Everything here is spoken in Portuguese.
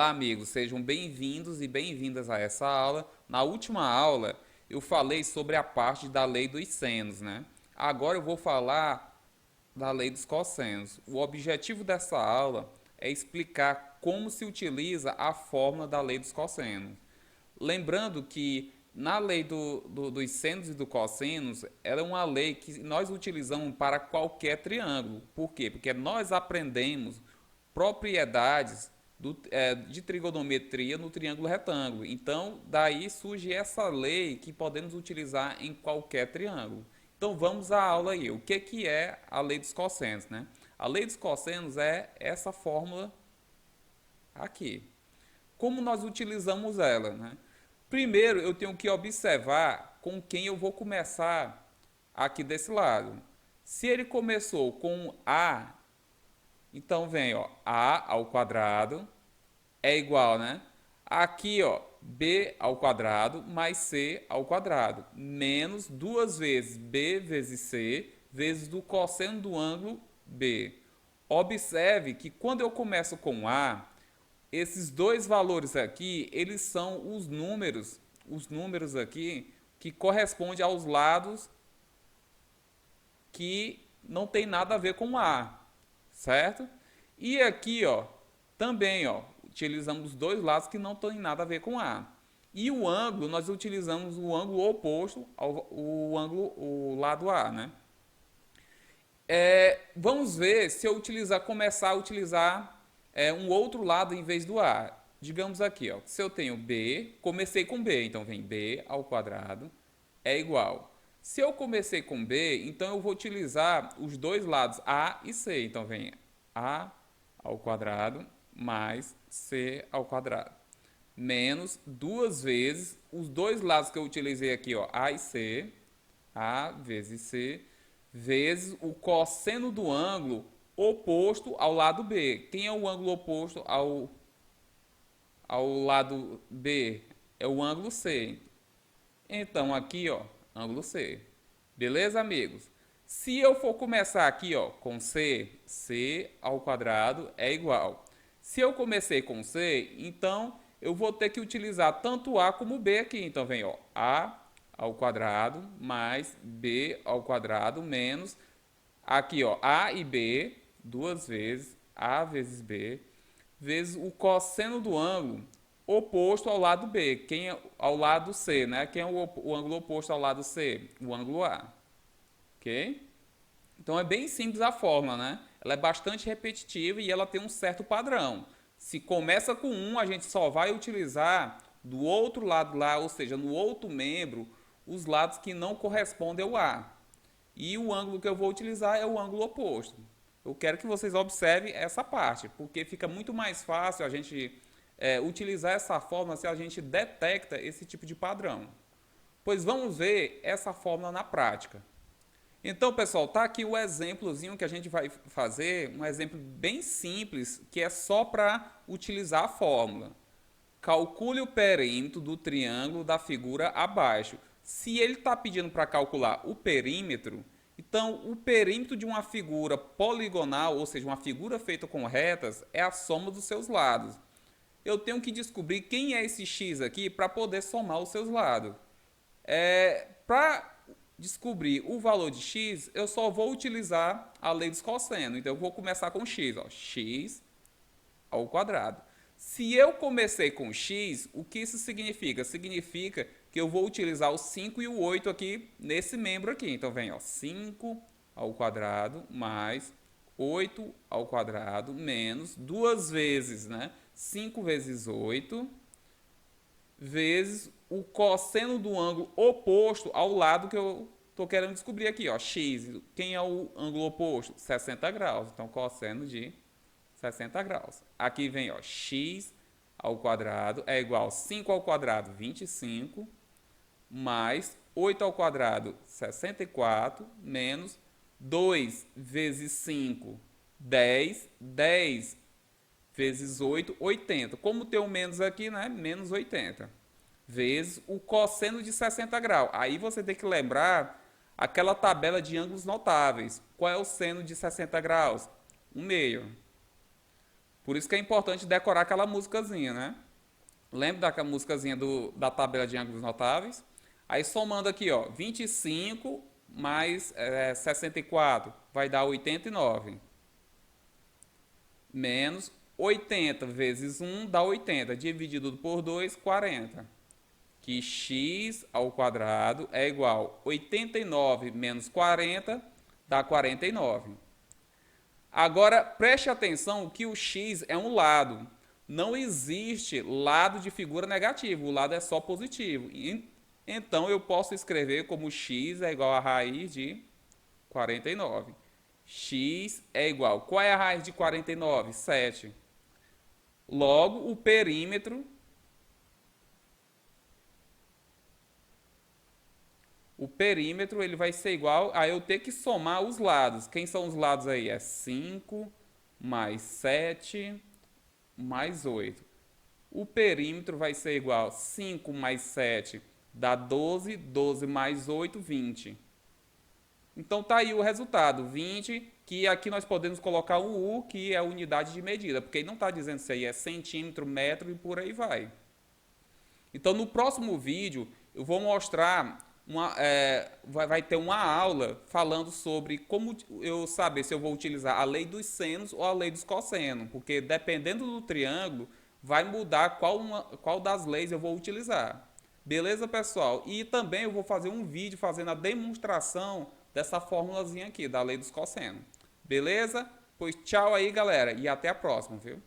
Olá, amigos, sejam bem-vindos e bem-vindas a essa aula. Na última aula, eu falei sobre a parte da lei dos senos, né? Agora eu vou falar da lei dos cossenos. O objetivo dessa aula é explicar como se utiliza a fórmula da lei dos cossenos. Lembrando que na lei dos senos e do cossenos, ela é uma lei que nós utilizamos para qualquer triângulo. Por quê? Porque nós aprendemos propriedades de trigonometria no triângulo retângulo. Então, daí surge essa lei que podemos utilizar em qualquer triângulo. Então, vamos à aula aí. O que é a lei dos cossenos, né? A lei dos cossenos é essa fórmula aqui. Como nós utilizamos ela, né? Primeiro, eu tenho que observar com quem eu vou começar aqui desse lado. Se ele começou com A, então vem, ó, A ao quadrado é igual, né? Aqui, ó, B ao quadrado mais C ao quadrado, menos duas vezes B vezes C, vezes do cosseno do ângulo B. Observe que quando eu começo com A, esses dois valores aqui, eles são os números aqui que correspondem aos lados que não tem nada a ver com A, certo? E aqui, ó, também, ó, utilizamos os dois lados que não tem nada a ver com A. E o ângulo, nós utilizamos o ângulo oposto o lado A, né? Vamos ver se eu começar a utilizar um outro lado em vez do A. Digamos aqui, ó, se eu tenho B, comecei com B, então vem B ao quadrado é igual. Se eu comecei com B, então eu vou utilizar os dois lados A e C. Então vem A ao quadrado mais C ao quadrado. Menos duas vezes os dois lados que eu utilizei aqui, ó, A e C, A vezes C, vezes o cosseno do ângulo oposto ao lado B. Quem é o ângulo oposto ao lado B? É o ângulo C. Então, aqui, ó, ângulo C. Beleza, amigos? Se eu for começar aqui, ó, com C, C ao quadrado é igual. Se eu comecei com C, então eu vou ter que utilizar tanto A como B aqui. Então, vem, ó, A ao quadrado mais B ao quadrado menos, aqui, ó, A e B, duas vezes, A vezes B, vezes o cosseno do ângulo oposto ao lado B, quem é ao lado C, né? Quem é o ângulo oposto ao lado C? O ângulo A. Ok? Então é bem simples a fórmula, né? Ela é bastante repetitiva e ela tem um certo padrão. Se começa com 1, a gente só vai utilizar do outro lado lá, ou seja, no outro membro, os lados que não correspondem ao A. E o ângulo que eu vou utilizar é o ângulo oposto. Eu quero que vocês observem essa parte, porque fica muito mais fácil a gente utilizar essa fórmula se a gente detecta esse tipo de padrão. Pois vamos ver essa fórmula na prática. Então, pessoal, tá aqui o exemplozinho que a gente vai fazer, um exemplo bem simples, que é só para utilizar a fórmula. Calcule o perímetro do triângulo da figura abaixo. Se ele está pedindo para calcular o perímetro, então o perímetro de uma figura poligonal, ou seja, uma figura feita com retas, é a soma dos seus lados. Eu tenho que descobrir quem é esse x aqui para poder somar os seus lados. Para descobrir o valor de x, eu só vou utilizar a lei dos cossenos. Então, eu vou começar com x, ó, x ao quadrado. Se eu comecei com x, o que isso significa? Significa que eu vou utilizar o 5 e o 8 aqui nesse membro aqui. Então, vem, ó, 5 ao quadrado mais 8 ao quadrado menos duas vezes, né? 5 vezes 8 vezes o cosseno do ângulo oposto ao lado que eu estou querendo descobrir aqui, ó, x. Quem é o ângulo oposto? 60 graus. Então, cosseno de 60 graus. Aqui vem, ó, x ao quadrado é igual a 5 ao quadrado, 25, mais 8 ao quadrado, 64, menos 2 vezes 5, 10, 10 vezes 8, 80. Como tem um menos aqui, né? Menos 80. Vezes o cosseno de 60 graus. Aí você tem que lembrar aquela tabela de ângulos notáveis. Qual é o seno de 60 graus? 1 meio. Por isso que é importante decorar aquela musicazinha, né? Lembra daquela musicazinha da tabela de ângulos notáveis? Aí somando aqui, ó, 25 mais 64 vai dar 89. Menos 80 vezes 1 dá 80. Dividido por 2, 40. Que x ao quadrado é igual a 89 menos 40 dá 49. Agora, preste atenção que o x é um lado. Não existe lado de figura negativo, o lado é só positivo. Então, eu posso escrever como x é igual a raiz de 49. X é igual. Qual é a raiz de 49? 7. Logo, o perímetro ele vai ser igual a eu ter que somar os lados. Quem são os lados aí? É 5 mais 7 mais 8. O perímetro vai ser igual a 5 mais 7 dá 12, 12 mais 8, 20. Então tá aí o resultado, 20, que aqui nós podemos colocar um U, que é a unidade de medida, porque ele não está dizendo se aí é centímetro, metro e por aí vai. Então no próximo vídeo eu vou mostrar, vai ter uma aula falando sobre como eu saber se eu vou utilizar a lei dos senos ou a lei dos cossenos, porque dependendo do triângulo vai mudar qual das leis eu vou utilizar. Beleza, pessoal? E também eu vou fazer um vídeo fazendo a demonstração dessa formulazinha aqui, da lei dos cossenos. Beleza? Pois tchau aí, galera, e até a próxima, viu?